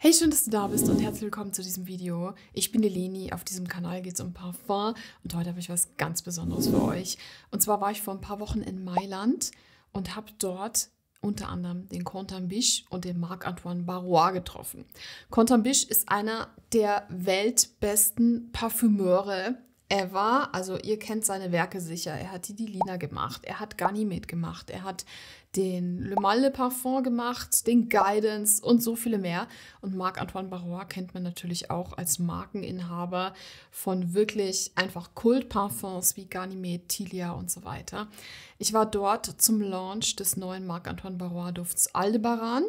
Hey, schön, dass du da bist und herzlich willkommen zu diesem Video. Ich bin die Leni, auf diesem Kanal geht es um Parfum und heute habe ich was ganz Besonderes für euch. Und zwar war ich vor ein paar Wochen in Mailand und habe dort unter anderem den BISCH und den Marc-Antoine Barrois getroffen. BISCH ist einer der weltbesten Parfümeure ever. Also ihr kennt seine Werke sicher. Er hat die Lina gemacht, er hat Ganymed gemacht, er hat den Le Male-Parfum gemacht, den Guidance und so viele mehr. Und Marc-Antoine Barrois kennt man natürlich auch als Markeninhaber von wirklich einfach Kultparfums wie Ganymed, Tilia und so weiter. Ich war dort zum Launch des neuen Marc-Antoine Barrois Dufts Aldebaran.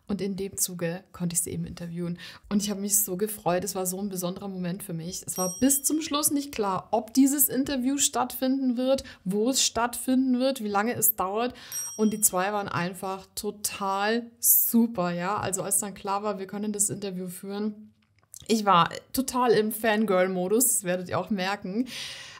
Und in dem Zuge konnte ich sie eben interviewen. Und ich habe mich so gefreut. Es war so ein besonderer Moment für mich. Es war bis zum Schluss nicht klar, ob dieses Interview stattfinden wird, wo es stattfinden wird, wie lange es dauert. Und die zwei waren einfach total super, ja. Also als dann klar war, wir können das Interview führen. Ich war total im Fangirl-Modus, das werdet ihr auch merken.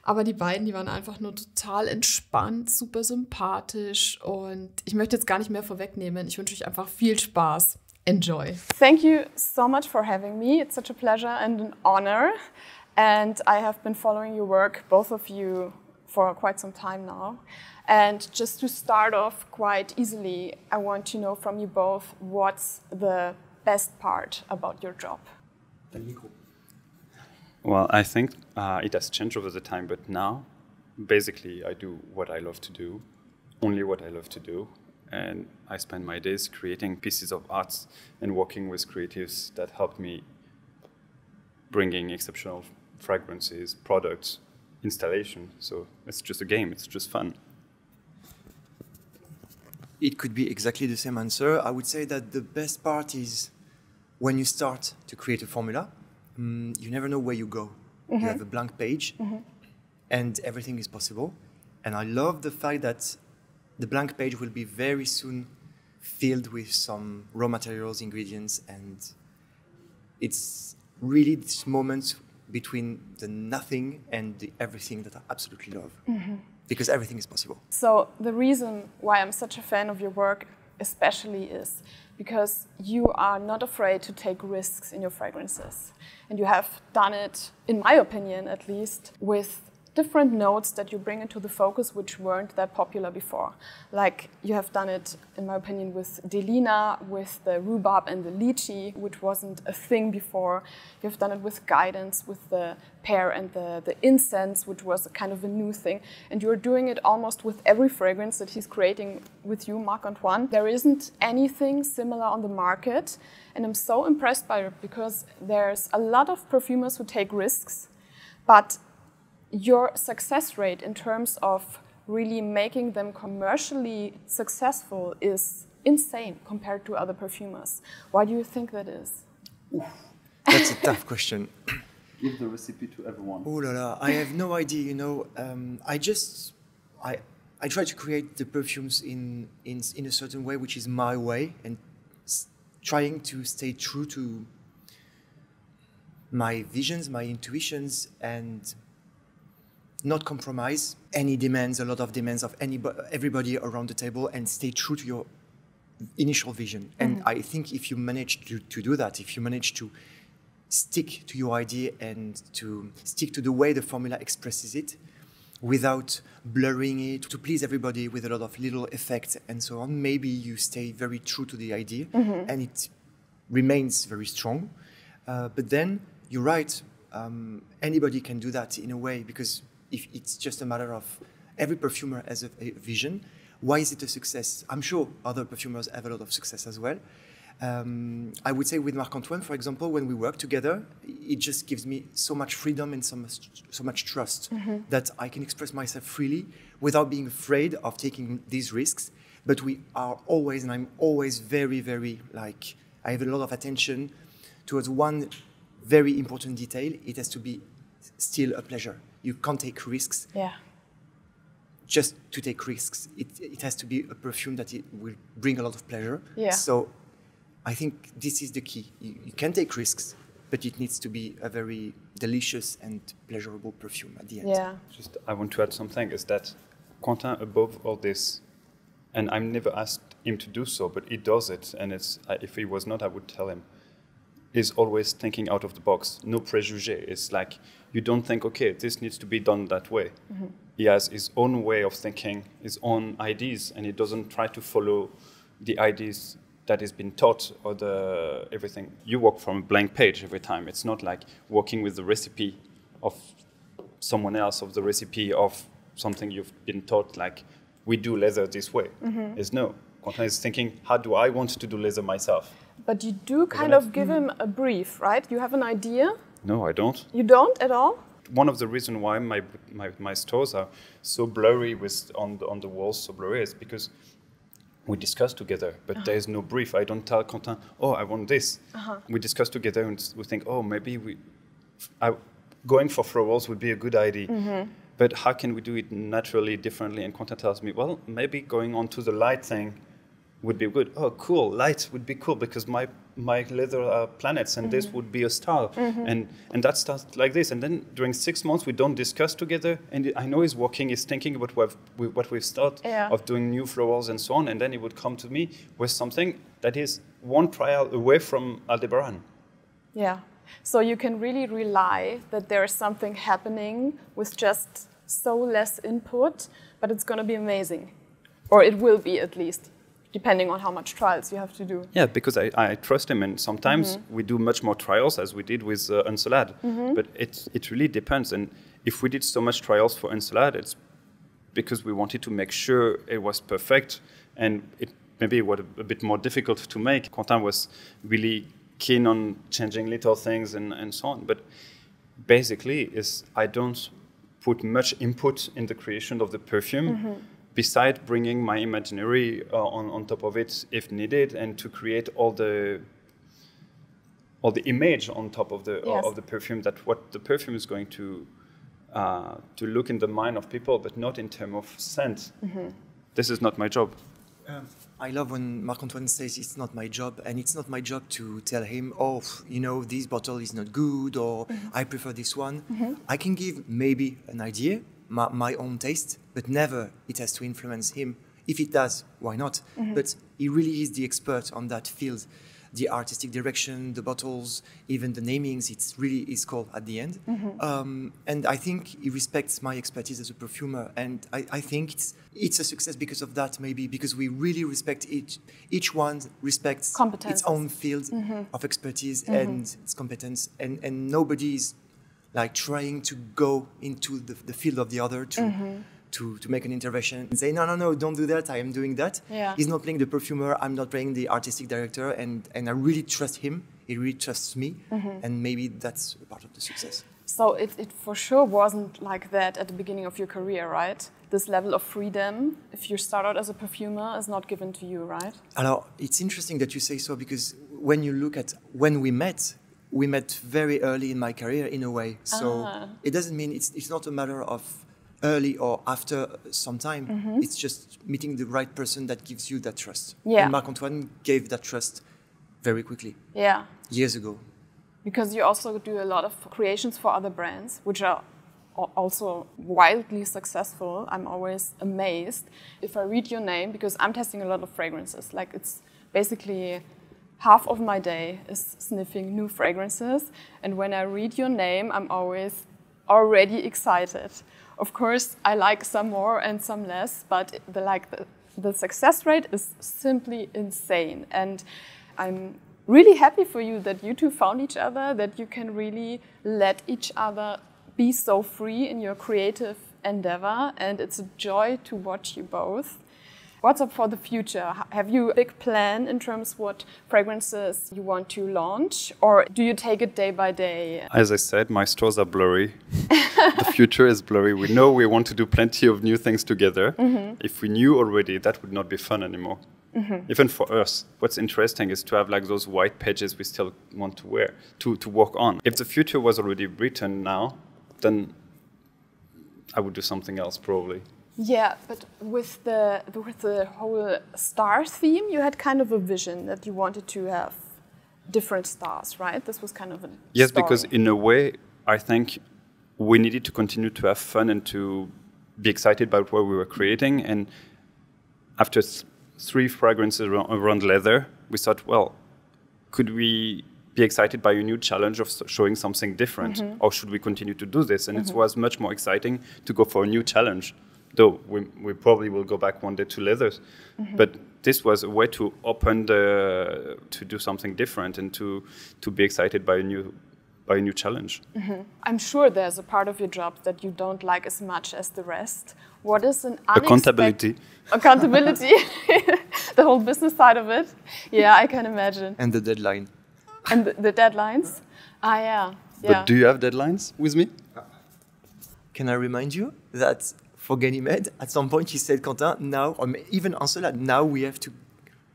Aber die beiden, die waren einfach nur total entspannt, super sympathisch. Und ich möchte jetzt gar nicht mehr vorwegnehmen. Ich wünsche euch einfach viel Spaß. Enjoy. Thank you so much for having me. It's such a pleasure and an honor. And I have been following your work, both of you, for quite some time now. And just to start off quite easily, I want to know from you both what's the best part about your job? Well, I think it has changed over the time, but now, basically, I do what I love to do, only what I love to do, and I spend my days creating pieces of art and working with creatives that help me bringing exceptional fragrances, products, installation. So it's just a game, it's just fun. It could be exactly the same answer. I would say that the best part is when you start to create a formula, you never know where you go. You have a blank page and everything is possible. And I love the fact that the blank page will be very soon filled with some raw materials, ingredients, and it's really this moment between the nothing and the everything that I absolutely love. Because everything is possible. So the reason why I'm such a fan of your work especially is because you are not afraid to take risks in your fragrances. And you have done it, in my opinion at least, with different notes that you bring into the focus which weren't that popular before. Like you have done it, in my opinion, with Delina, with the rhubarb and the lychee, which wasn't a thing before. You've done it with Guidance, with the pear and the incense, which was a kind of a new thing. And you're doing it almost with every fragrance that he's creating with you, Marc-Antoine. There isn't anything similar on the market. And I'm so impressed by it because there's a lot of perfumers who take risks, but your success rate in terms of really making them commercially successful is insane compared to other perfumers. Why do you think that is? Oof, that's a tough question. Give the recipe to everyone. Oh la la, I have no idea, you know. I try to create the perfumes in a certain way, which is my way, and trying to stay true to my visions, my intuitions, and not compromise any demands, a lot of demands of everybody around the table, and stay true to your initial vision. And I think if you manage to do that, if you manage to stick to your idea and to stick to the way the formula expresses it, without blurring it to please everybody with a lot of little effects and so on, maybe you stay very true to the idea and it remains very strong. But then, you're right, anybody can do that in a way, because if it's just a matter of every perfumer has a vision. Why is it a success? I'm sure other perfumers have a lot of success as well. I would say with Marc-Antoine, for example, when we work together, it just gives me so much freedom and so much trust that I can express myself freely without being afraid of taking these risks. But we are always, and I'm always very, very, like, I have a lot of attention towards one very important detail. It has to be still a pleasure. You can't take risks. Yeah. Just to take risks. It has to be a perfume that it will bring a lot of pleasure. Yeah. So I think this is the key. You can take risks, but it needs to be a very delicious and pleasurable perfume at the end. Yeah. Just, I want to add something, is that Quentin, above all this, and I've never asked him to do so, but he does it, and it's, if he was not, I would tell him, is always thinking out of the box. No préjugé. It's like you don't think, okay, this needs to be done that way. He has his own way of thinking, his own ideas, and he doesn't try to follow the ideas that has been taught or the everything. You work from a blank page every time. It's not like working with the recipe of someone else, of the recipe of something you've been taught, like we do leather this way. It's no. Quentin is thinking, how do I want to do leather myself? But you do kind of give him a brief, right? You have an idea? No, I don't. You don't at all? One of the reasons why my stores are so blurry on the walls, so blurry, is because we discuss together, but there is no brief. I don't tell Quentin, oh, I want this. We discuss together and we think, oh, maybe going for florals would be a good idea. But how can we do it naturally, differently? And Quentin tells me, well, maybe going on to the light thing would be good. Oh, cool, light would be cool because my leather are planets and this would be a star. And that starts like this. And then during 6 months, we don't discuss together. And I know he's working, he's thinking about what we've started of doing new florals and so on. And then he would come to me with something that is one trial away from Aldebaran. Yeah. So you can really rely that there is something happening with just so less input, but it's going to be amazing. Or it will be, at least, depending on how much trials you have to do. Yeah, because I trust him, and sometimes we do much more trials as we did with Ensalade. But it really depends. And if we did so much trials for Ensalade, it's because we wanted to make sure it was perfect, and maybe it was a bit more difficult to make. Quentin was really keen on changing little things and so on. But basically, I don't put much input in the creation of the perfume, besides bringing my imaginary on top of it if needed, and to create all the image on top of the perfume, that what the perfume is going to look in the mind of people, but not in terms of scent. This is not my job. I love when Marc-Antoine says it's not my job, and it's not my job to tell him, oh, you know, this bottle is not good, or I prefer this one. I can give maybe an idea, my own taste, but never it has to influence him. If it does, why not? But he really is the expert on that field. The artistic direction, the bottles, even the namings, it's really his call at the end. And I think he respects my expertise as a perfumer. And I think it's a success because of that, maybe, because we really respect each one respects its own field of expertise and its competence. And nobody's like trying to go into the field of the other to make an intervention and say, no, don't do that, I am doing that. He's not playing the perfumer, I'm not playing the artistic director, and I really trust him, he really trusts me, and maybe that's a part of the success. So it for sure wasn't like that at the beginning of your career, right? This level of freedom, if you start out as a perfumer, is not given to you, right? Alors, it's interesting that you say so, because when you look at when we met very early in my career in a way. So it doesn't mean it's not a matter of early or after some time. It's just meeting the right person that gives you that trust. And Marc-Antoine gave that trust very quickly. Years ago. Because you also do a lot of creations for other brands, which are also wildly successful. I'm always amazed if I read your name, because I'm testing a lot of fragrances. Like, it's basically half of my day is sniffing new fragrances. And when I read your name, I'm always already excited. Of course, I like some more and some less, but the success rate is simply insane. And I'm really happy for you that you two found each other, that you can really let each other be so free in your creative endeavor. And it's a joy to watch you both. What's up for the future? Have you a big plan in terms of what fragrances you want to launch? Or do you take it day by day? As I said, my stores are blurry. The future is blurry. We know we want to do plenty of new things together. If we knew already, that would not be fun anymore. Even for us, what's interesting is to have like those white pages we still want to wear, to work on. If the future was already written now, then I would do something else probably. Yeah, but with the whole star theme, you had kind of a vision that you wanted to have different stars, right? This was kind of a story. Because in a way, I think we needed to continue to have fun and to be excited about what we were creating. And after 3 fragrances around leather, we thought, well, could we be excited by a new challenge of showing something different. Or should we continue to do this? And it was much more exciting to go for a new challenge. Though we probably will go back one day to leathers. But this was a way to open to do something different and to be excited by a new challenge. I'm sure there's a part of your job that you don't like as much as the rest. What is an accountability? Accountability, the whole business side of it. Yeah, I can imagine. And the deadline. And the deadlines. Ah, yeah. But do you have deadlines with me? Can I remind you that for Ganymede, at some point he said, Quentin, now, or even Ansela, now we have to,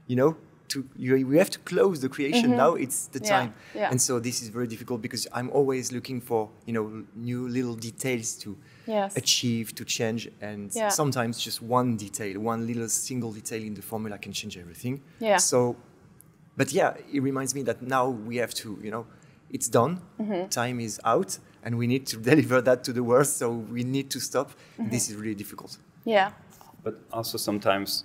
we have to close the creation. Now it's the time. Yeah. And so this is very difficult because I'm always looking for, new little details to achieve, to change. And sometimes just one detail, one little single detail in the formula can change everything. Yeah. So, but yeah, it reminds me that now we have to, it's done, time is out, and we need to deliver that to the world, so we need to stop. This is really difficult. Yeah. But also sometimes,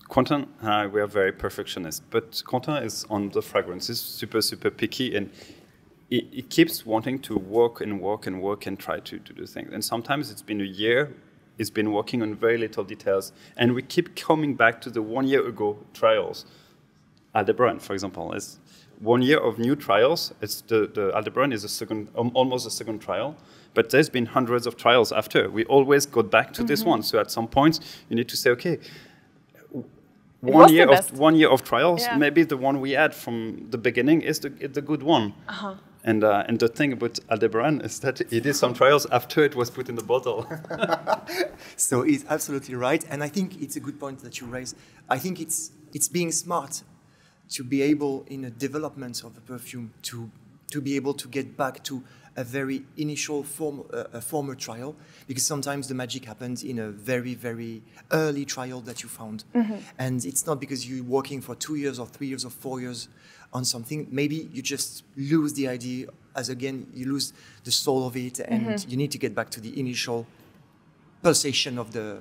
Quentin and I, we are very perfectionist, but Quentin is on the fragrances, super, super picky, and he keeps wanting to work and work and work and try to do things. And sometimes it's been a year, he's been working on very little details, and we keep coming back to the 1 year ago trials. Aldebaran, for example, is 1 year of new trials. It's the Aldebaran is almost a second trial, but there's been hundreds of trials after. We always go back to this one. So at some point, you need to say, okay, 1 year of trials. Maybe the one we had from the beginning is the good one. And the thing about Aldebaran is that he did some trials after it was put in the bottle. So he's absolutely right, and I think it's a good point that you raise. I think it's being smart to be able, in a development of a perfume, to be able to get back to a very initial former trial, because sometimes the magic happens in a very, very early trial that you found. And it's not because you're working for 2 years or 3 years or 4 years on something. Maybe you just lose the idea, as again, you lose the soul of it, and you need to get back to the initial pulsation of the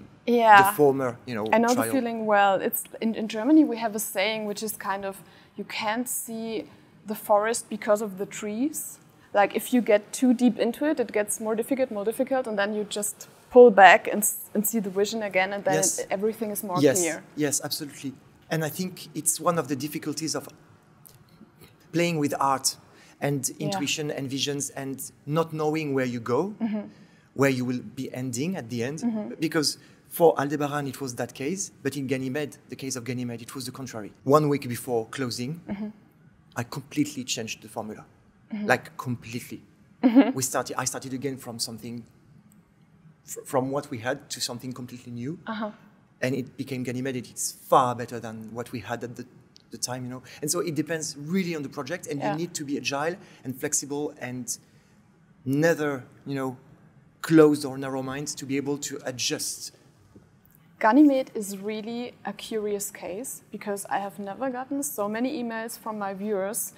former, I know trial. the feeling well. It's in Germany we have a saying which is kind of, you can't see the forest because of the trees. Like if you get too deep into it, it gets more difficult, and then you just pull back and see the vision again, and then everything is more clear. Yes, absolutely. And I think it's one of the difficulties of playing with art and intuition and visions and not knowing where you go, where you will be ending at the end. Because for Aldebaran, it was that case, but in Ganymede, the case of Ganymede, it was the contrary. 1 week before closing, I completely changed the formula. Like completely. I started again from something, from what we had to something completely new. And it became Ganymede. It's far better than what we had at the time, And so it depends really on the project, and you need to be agile and flexible and never, closed or narrow minds to be able to adjust. Ganymede is really a curious case, because I have never gotten so many emails from my viewers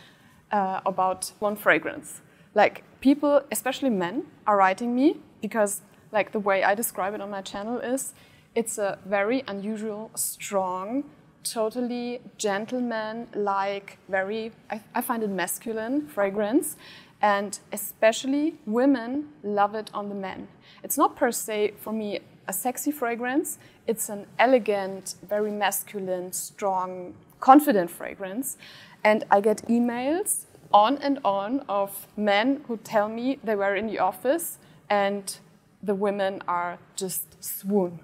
about one fragrance. Like people, especially men, are writing me because, like, the way I describe it on my channel is, it's a very unusual, strong, totally gentleman-like, very, I find it masculine fragrance. And especially women love it on the men. It's not per se, for me, a sexy fragrance. It's an elegant, very masculine, strong, confident fragrance. And I get emails on and on of men who tell me they were in the office and the women are just swoon.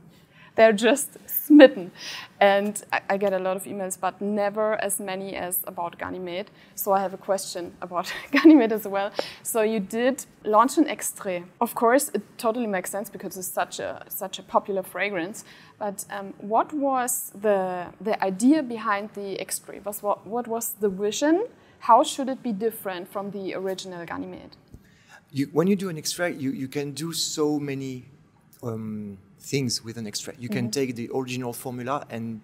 They're just smitten. And I get a lot of emails, but never as many as about Ganymede. So I have a question about Ganymede as well. So you did launch an extrait. Of course, it totally makes sense because it's such a popular fragrance. But what was the idea behind the extrait? What was the vision? How should it be different from the original Ganymede? When you do an extrait, you can do so many things with an extrait. You can take the original formula and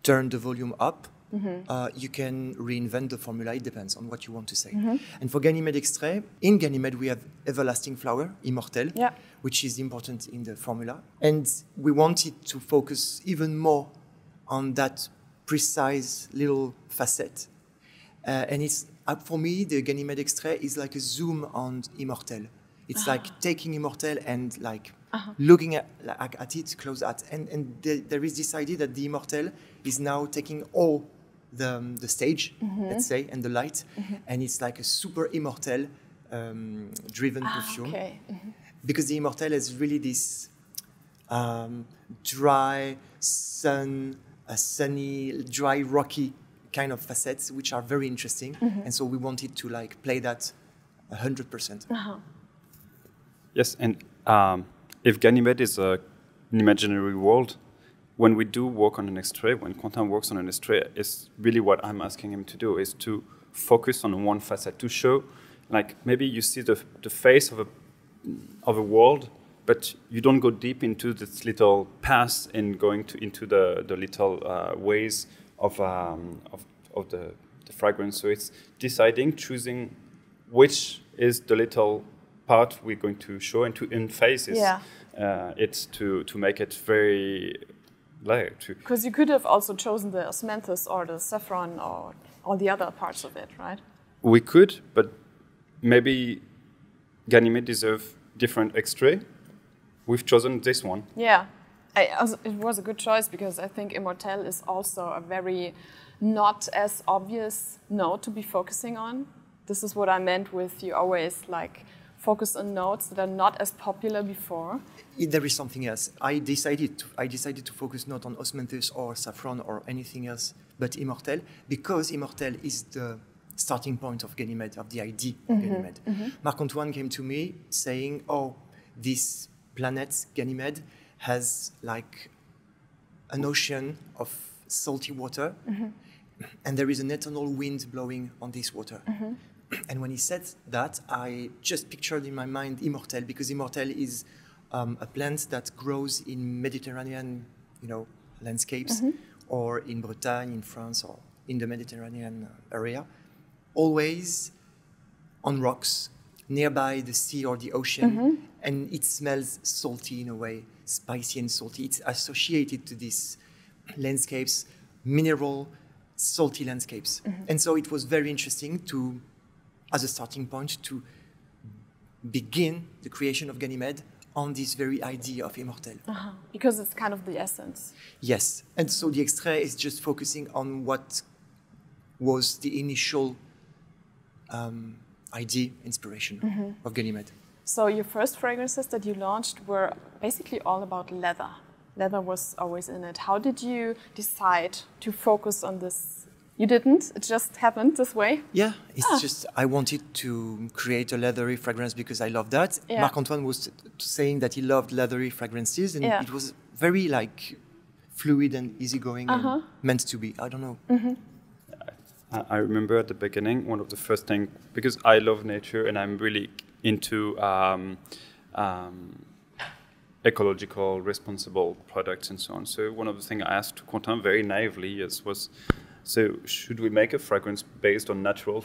turn the volume up. You can reinvent the formula. It depends on what you want to say. And for Ganymede extrait, in Ganymede we have everlasting flower, immortel, which is important in the formula. And we wanted to focus even more on that precise little facet. And it's for me, the Ganymede extrait is like a zoom on Immortel. It's like taking Immortel and like looking at it close at, and there is this idea that the Immortel is now taking all the stage, let's say, and the light, and it's like a super Immortel driven perfume, because the Immortel is really this dry, sunny, dry, rocky kind of facets, which are very interesting, and so we wanted to like play that 100%. Yes, and if Ganymede is an imaginary world, when we do work on an extrait, when Quentin works on an extrait, it's really what I'm asking him to do, is to focus on one facet, to show, like maybe you see the face of a world, but you don't go deep into this little path and going into the little ways of the fragrance. So it's deciding, choosing which is the little part we're going to show and to in-phases. It's to make it very like. Because you could have also chosen the osmanthus or the saffron or all the other parts of it, right? We could, but maybe Ganymede deserve different extrait. We've chosen this one. Yeah, it was a good choice because I think Immortel is also a very not as obvious note to be focusing on. This is what I meant with you always like focus on notes that are not as popular before. There is something else. I decided to focus not on osmanthus or saffron or anything else, but Immortel, because Immortel is the starting point of Ganymede, of the idea of Ganymede. Marc-Antoine came to me saying, "Oh, this planet Ganymede has like an ocean of salty water, and there is an eternal wind blowing on this water." And when he said that, I just pictured in my mind Immortel, because Immortel is a plant that grows in Mediterranean, landscapes, or in Bretagne, in France, or in the Mediterranean area, always on rocks, nearby the sea or the ocean, and it smells salty in a way, spicy and salty. It's associated to these landscapes, mineral, salty landscapes. And so it was very interesting to, as a starting point, to begin the creation of Ganymede on this very idea of Immortel. Because it's kind of the essence. Yes, and so the extrait is just focusing on what was the initial idea, inspiration of Ganymede. So your first fragrances that you launched were basically all about leather. Leather was always in it. How did you decide to focus on this? You didn't? It just happened this way? Yeah, it's just, I wanted to create a leathery fragrance because I love that. Yeah. Marc-Antoine was saying that he loved leathery fragrances, and it was very like fluid and easygoing and meant to be. I don't know. I remember at the beginning, one of the first things, because I love nature and I'm really into ecological, responsible products and so on. So one of the things I asked Quentin very naively was, so should we make a fragrance based on natural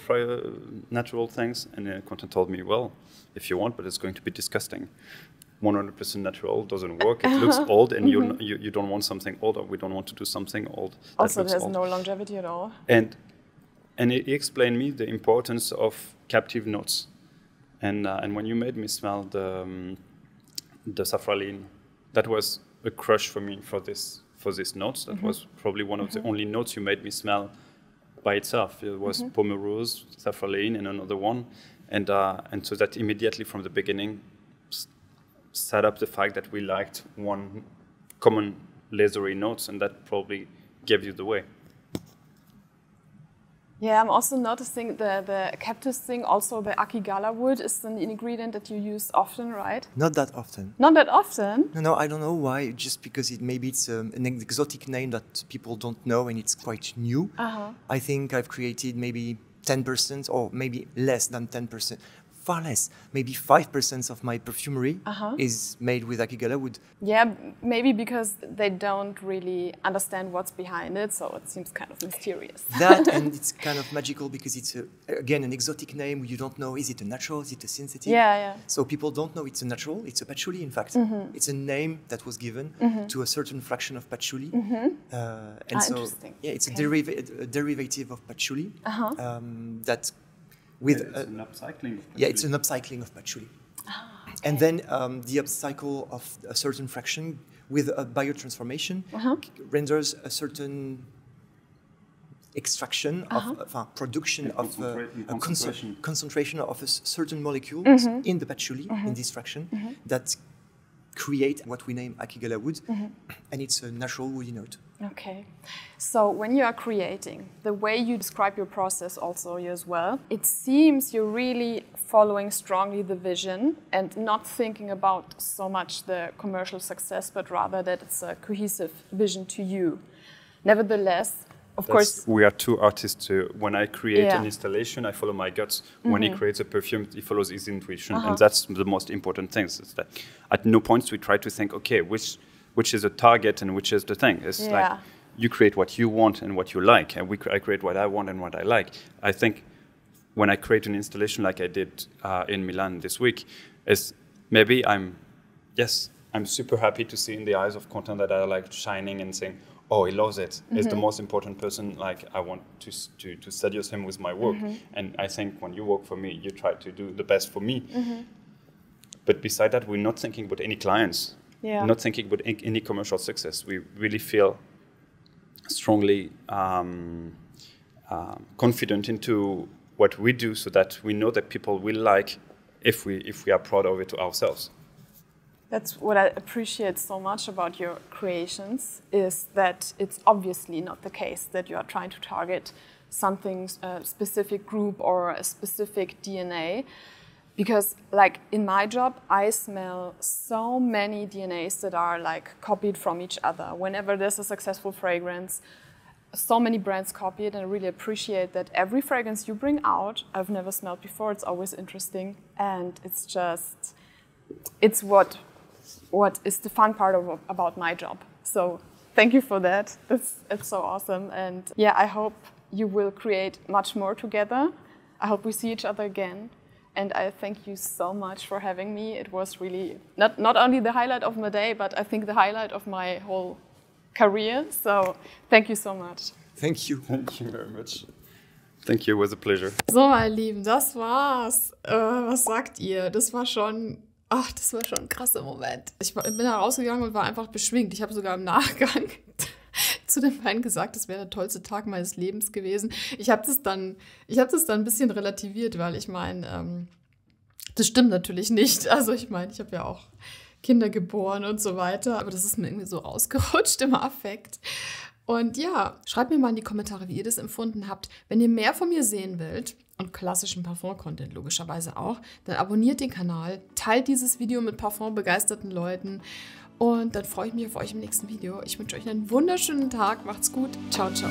things? And Quentin told me, well, if you want, but it's going to be disgusting. 100% natural doesn't work. It looks old, and you don't want something old, or we don't want to do something old. Also, it has no longevity at all. And he explained me the importance of captive notes. And when you made me smell the safraline, that was a crush for me for these notes. That was probably one of the only notes you made me smell by itself. It was pomerose, safraline, and another one. And so that immediately from the beginning set up the fact that we liked one common leathery notes, and that probably gave you the way. Yeah, I'm also noticing the cactus thing, also the akigala wood is an ingredient that you use often, right? Not that often. Not that often? No, I don't know why, just because maybe it's an exotic name that people don't know and it's quite new. I think I've created maybe 10% or maybe less than 10% far less. Maybe 5% of my perfumery is made with Akigala wood. Yeah, maybe because they don't really understand what's behind it, so it seems kind of mysterious. That, and it's kind of magical because it's, again, an exotic name. You don't know, is it a natural, is it a synthetic? Yeah. So people don't know it's a natural, it's a patchouli, in fact. It's a name that was given to a certain fraction of patchouli. And so, interesting. yeah, it's a derivative of patchouli that with it's an upcycling of patchouli. Yeah, it's an upcycling of patchouli. And then the upcycle of a certain fraction with a biotransformation renders a certain extraction of production of a concentration of a certain molecule in the patchouli, in this fraction, that create what we name Akigala wood, and it's a natural woody note. Okay, so when you are creating, the way you describe your process also as well, it seems you're really following strongly the vision and not thinking about so much the commercial success, but rather that it's a cohesive vision to you. Nevertheless, of course, we are two artists. When I create an installation, I follow my guts. When he creates a perfume, he follows his intuition, and that's the most important thing. Is that at no point we try to think, okay, which is a target and which is the thing. It's like you create what you want and what you like, and I create what I want and what I like. I think when I create an installation like I did in Milan this week, is maybe I'm super happy to see in the eyes of Quentin that I like shining and saying, oh, he loves it. He's the most important person. Like I want to seduce him with my work. And I think when you work for me, you try to do the best for me. But beside that, we're not thinking about any clients. Not thinking about any commercial success. We really feel strongly confident into what we do, so that we know that people will like if we are proud of it ourselves. That's what I appreciate so much about your creations, is that it's obviously not the case that you are trying to target something, a specific group or a specific DNA. Because like in my job, I smell so many DNAs that are like copied from each other. Whenever there's a successful fragrance, so many brands copy it, and I really appreciate that every fragrance you bring out, I've never smelled before. It's always interesting, and it's what is the fun part about my job. So thank you for that. It's so awesome. And yeah, I hope you will create much more together. I hope we see each other again. And I thank you so much for having me. It was really not only the highlight of my day, but I think the highlight of my whole career. So thank you so much. Thank you. Thank you very much. Thank you, it was a pleasure. So, meine Lieben, das war's. Was sagt ihr? Das war schon ein krasser Moment. Ich bin da rausgegangen und war einfach beschwingt. Ich habe sogar im Nachgang zu den beiden gesagt, das wäre der tollste Tag meines Lebens gewesen. Ich habe das dann ein bisschen relativiert, weil ich meine, das stimmt natürlich nicht. Also ich meine, ich habe ja auch Kinder geboren und so weiter, aber das ist mir irgendwie so rausgerutscht im Affekt. Und ja, schreibt mir mal in die Kommentare, wie ihr das empfunden habt. Wenn ihr mehr von mir sehen wollt und klassischen Parfum-Content logischerweise auch, dann abonniert den Kanal, teilt dieses Video mit parfumbegeisterten Leuten und dann freue ich mich auf euch im nächsten Video. Ich wünsche euch einen wunderschönen Tag, macht's gut, ciao, ciao.